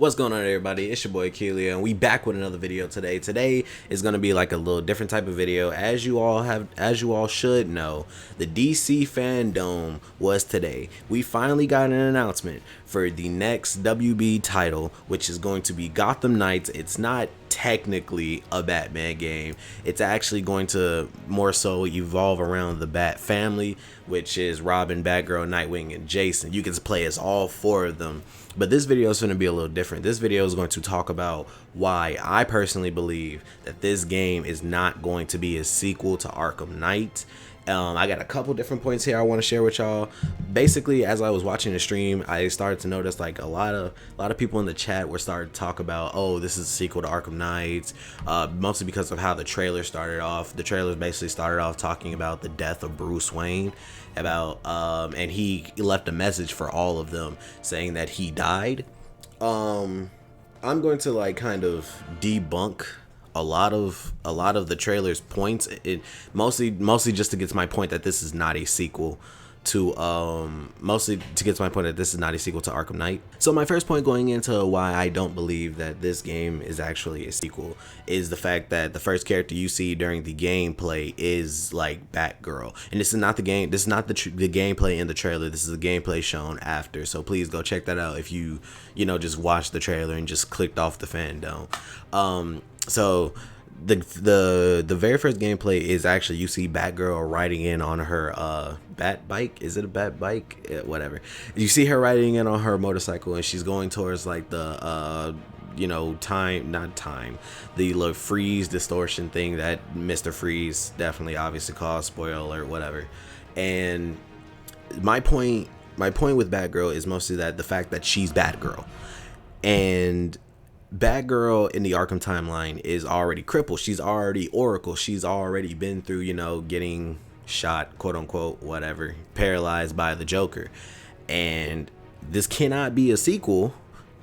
What's going on, everybody? It's your boy Keelio, and we back with another video today. Today is gonna be like a little different type of video. As you all should know, the DC fandom was today. We finally got an announcement for the next WB title, which is going to be Gotham Knights. It's not technically a Batman game. It's actually going to more so evolve around the Bat family, which is Robin, Batgirl, Nightwing, and Jason. You can play as all four of them. But this video is going to be a little different. This video is going to talk about why I personally believe that this game is not going to be a sequel to Arkham Knight. I got a couple different points here I want to share with y'all. Basically, as I was watching the stream, I started to notice like a lot of people in the chat were starting to talk about, oh, this is a sequel to Arkham Knight, mostly because of how the trailer started off. The trailer basically started off talking about the death of Bruce Wayne, and he left a message for all of them saying that he died. I'm going to like kind of debunk a lot of the trailer's points. It mostly just to get to my point that this is not a sequel to Arkham Knight. So my first point going into why I don't believe that this game is actually a sequel is the fact that the first character you see during the gameplay is like Batgirl, and this is not the gameplay in the trailer. This is the gameplay shown after, so please go check that out if you just watched the trailer and just clicked off the fandom. So the very first gameplay is actually you see Batgirl riding in on her bat bike. Is it a bat bike? Yeah, whatever. You see her riding in on her motorcycle, and she's going towards like the the freeze distortion thing that Mr. Freeze definitely obviously caused, spoiler alert, whatever. And my point with Batgirl is mostly that the fact that she's Batgirl, and Batgirl in the Arkham timeline is already crippled. She's already Oracle. She's already been through, getting shot, quote unquote, whatever, paralyzed by the Joker. And this cannot be a sequel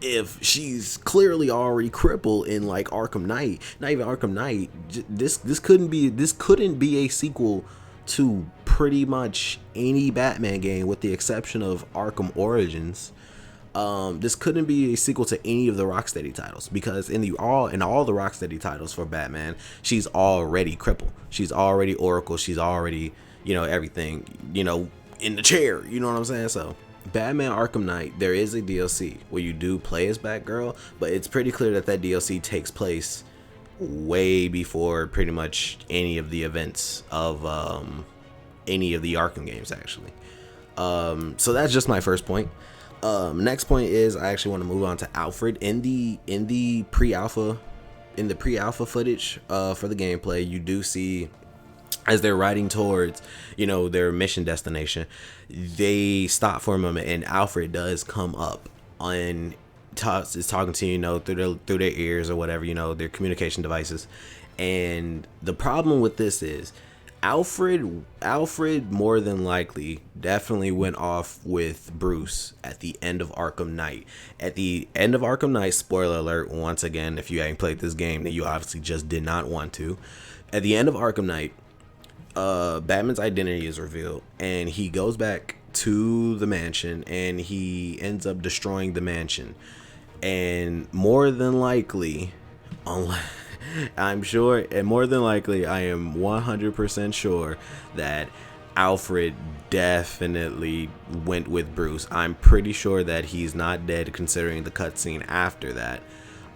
if she's clearly already crippled in like Arkham Knight. Not even Arkham Knight. This couldn't be a sequel to pretty much any Batman game with the exception of Arkham Origins. This couldn't be a sequel to any of the Rocksteady titles, because in all the Rocksteady titles for Batman, she's already crippled. She's already Oracle. She's already, everything, in the chair. You know what I'm saying? So Batman Arkham Knight, there is a DLC where you do play as Batgirl, but it's pretty clear that DLC takes place way before pretty much any of the events of any of the Arkham games, actually. So that's just my first point. Next point is I actually want to move on to Alfred. In the pre-alpha footage for the gameplay, you do see as they're riding towards their mission destination, they stop for a moment, and Alfred does come up and is talking to through their ears or whatever, their communication devices. And the problem with this is Alfred more than likely definitely went off with Bruce at the end of Arkham Knight. At the end of Arkham Knight, spoiler alert, once again, if you haven't played this game, then you obviously just did not want to. At the end of Arkham Knight, Batman's identity is revealed, and he goes back to the mansion, and he ends up destroying the mansion. And more than likely, I'm sure, and more than likely, I am 100% sure that Alfred definitely went with Bruce. I'm pretty sure that he's not dead, considering the cutscene after that.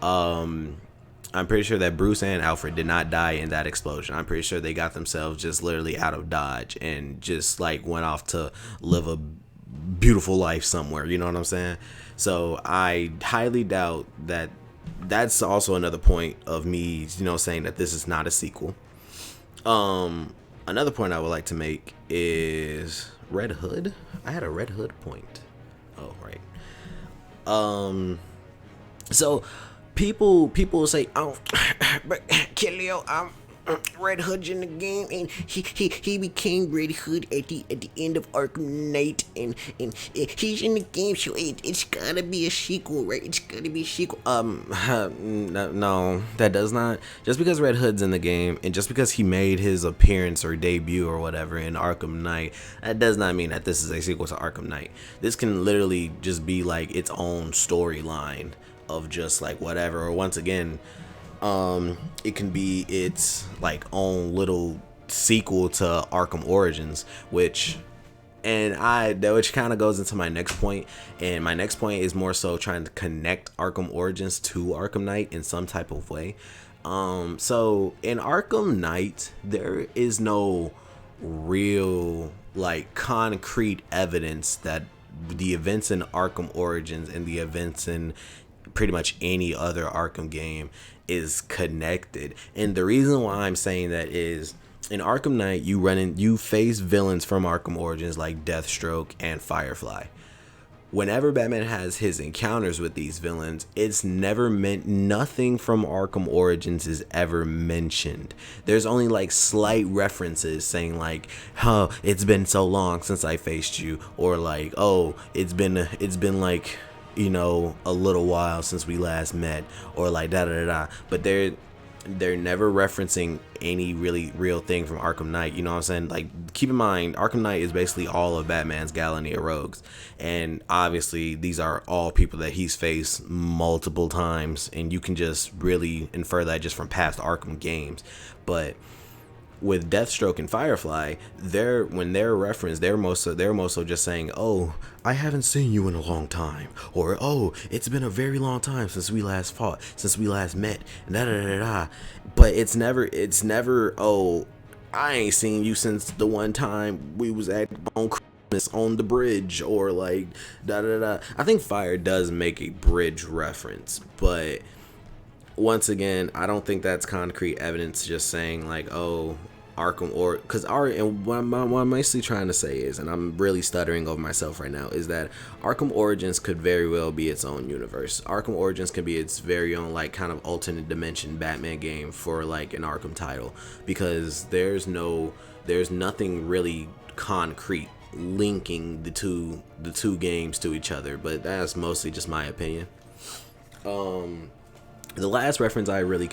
I'm pretty sure that Bruce and Alfred did not die in that explosion. I'm pretty sure they got themselves just literally out of Dodge and just like went off to live a beautiful life somewhere. You know what I'm saying? So I highly doubt that. That's also another point of me, saying that this is not a sequel. Another point I would like to make is Red Hood. I had a Red Hood point. Oh, right. So people will say, oh, but Killio, Red Hood's in the game, and he became Red Hood at the end of Arkham Knight, and he's in the game, so it's gotta be a sequel, right? It's gotta be a sequel. No, that does not. Just because Red Hood's in the game, and just because he made his appearance or debut or whatever in Arkham Knight, that does not mean that this is a sequel to Arkham Knight. This can literally just be like its own storyline of just like whatever. Or once again, it can be its like own little sequel to Arkham Origins, which which kind of goes into my next point, and my next point is more so trying to connect Arkham Origins to Arkham Knight in some type of way. So in Arkham Knight, there is no real like concrete evidence that the events in Arkham Origins and the events in pretty much any other Arkham game is connected. And the reason why I'm saying that is, in Arkham Knight, you face villains from Arkham Origins like Deathstroke and Firefly. Whenever Batman has his encounters with these villains, it's never meant, nothing from Arkham Origins is ever mentioned. There's only like slight references saying like, "Oh, it's been so long since I faced you," or like, "Oh, it's been like, you know, a little while since we last met," or like da da da da. But they're never referencing any really real thing from Arkham Knight. You know what I'm saying? Like, keep in mind, Arkham Knight is basically all of Batman's Gallery of Rogues, and obviously these are all people that he's faced multiple times, and you can just really infer that just from past Arkham games. But with Deathstroke and Firefly, when they're referenced, they're most so just saying, "Oh, I haven't seen you in a long time," or "Oh, it's been a very long time since we last fought, since we last met," da da da da. But it's never, "Oh, I ain't seen you since the one time we was on Christmas on the bridge," or like da da da. I think Fire does make a bridge reference, but once again, I don't think that's concrete evidence just saying like, "Oh, Arkham," or because and what I'm mostly trying to say is, and I'm really stuttering over myself right now, is that Arkham Origins could very well be its own universe. Arkham Origins can be its very own like kind of alternate dimension Batman game for like an Arkham title, because there's nothing really concrete linking the two games to each other. But that's mostly just my opinion. The last reference I really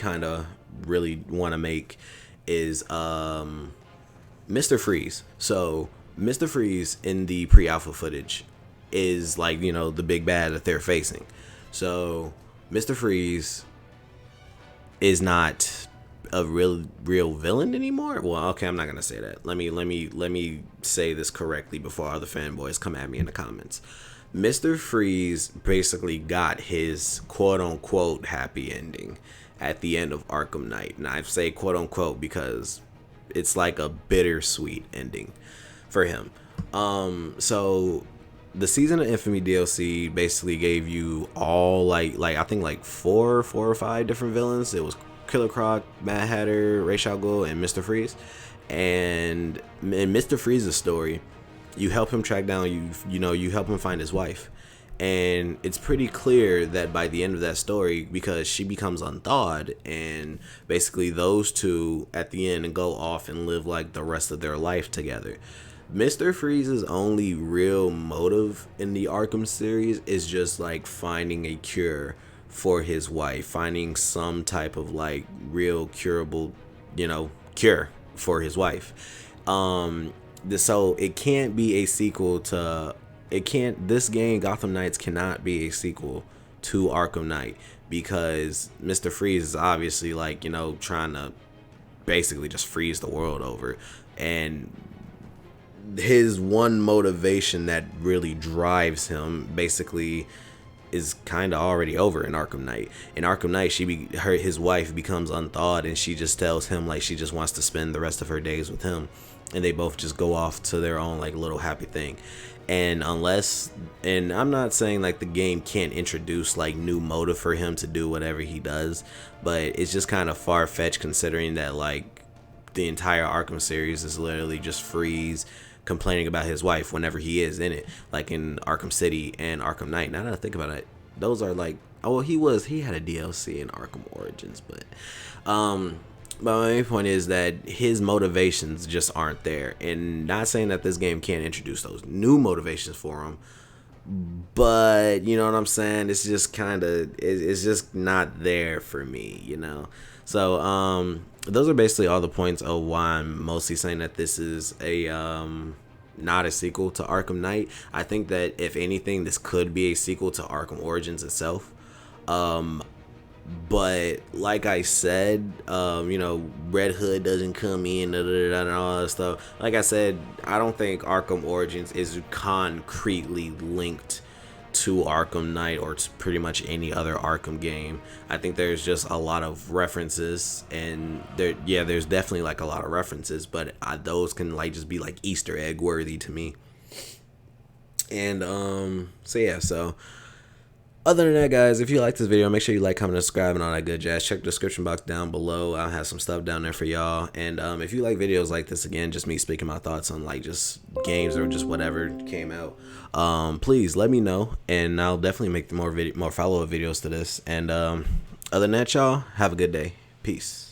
want to make is Mr. Freeze. So Mr. Freeze in the pre-alpha footage is like, you know, the big bad that they're facing. So Mr. Freeze is not a real villain anymore. Well, okay, I'm not gonna say that. Let me say this correctly before other fanboys come at me in the comments. Mr. Freeze basically got his quote-unquote happy ending at the end of Arkham Knight. And I say quote-unquote because it's like a bittersweet ending for him. So the Season of Infamy DLC basically gave you all like I think like four or five different villains. It was Killer Croc, Mad Hatter, Ra's al Ghul, and Mr. Freeze. And in Mr. Freeze's story, you help him track down, you help him find his wife. And it's pretty clear that by the end of that story, because she becomes unthawed, and basically those two at the end go off and live like the rest of their life together. Mr. Freeze's only real motive in the Arkham series is just like finding a cure for his wife, finding some type of like real curable, cure for his wife. So it can't be a sequel to this game, Gotham Knights, cannot be a sequel to Arkham Knight, because Mr. Freeze is obviously like, trying to basically just freeze the world over, and his one motivation that really drives him basically is kind of already over in Arkham Knight. In Arkham Knight, his wife becomes unthawed, and she just tells him like she just wants to spend the rest of her days with him, and they both just go off to their own like little happy thing. And I'm not saying like the game can't introduce like new motive for him to do whatever he does, but it's just kind of far-fetched considering that like the entire Arkham series is literally just Freeze complaining about his wife whenever he is in it, like in Arkham City and Arkham Knight. Now that I think about it, those are like, he had a DLC in Arkham Origins, but my main point is that his motivations just aren't there. And not saying that this game can't introduce those new motivations for him, but you know what I'm saying? It's just it's just not there for me, So those are basically all the points of why I'm mostly saying that this is not a sequel to Arkham Knight. I think that if anything, this could be a sequel to Arkham Origins itself. But like I said, Red Hood doesn't come in, and all that stuff. Like I said, I don't think Arkham Origins is concretely linked to Arkham Knight or to pretty much any other Arkham game. I think there's just a lot of references, and there's definitely like a lot of references, but those can like just be like Easter egg worthy to me. And so other than that, guys, if you like this video, make sure you like, comment, and subscribe, and all that good jazz. Check the description box down below. I'll have some stuff down there for y'all. And if you like videos like this, again, just me speaking my thoughts on like just games or just whatever came out, please let me know, and I'll definitely make more follow-up videos to this. And other than that, y'all, have a good day. Peace.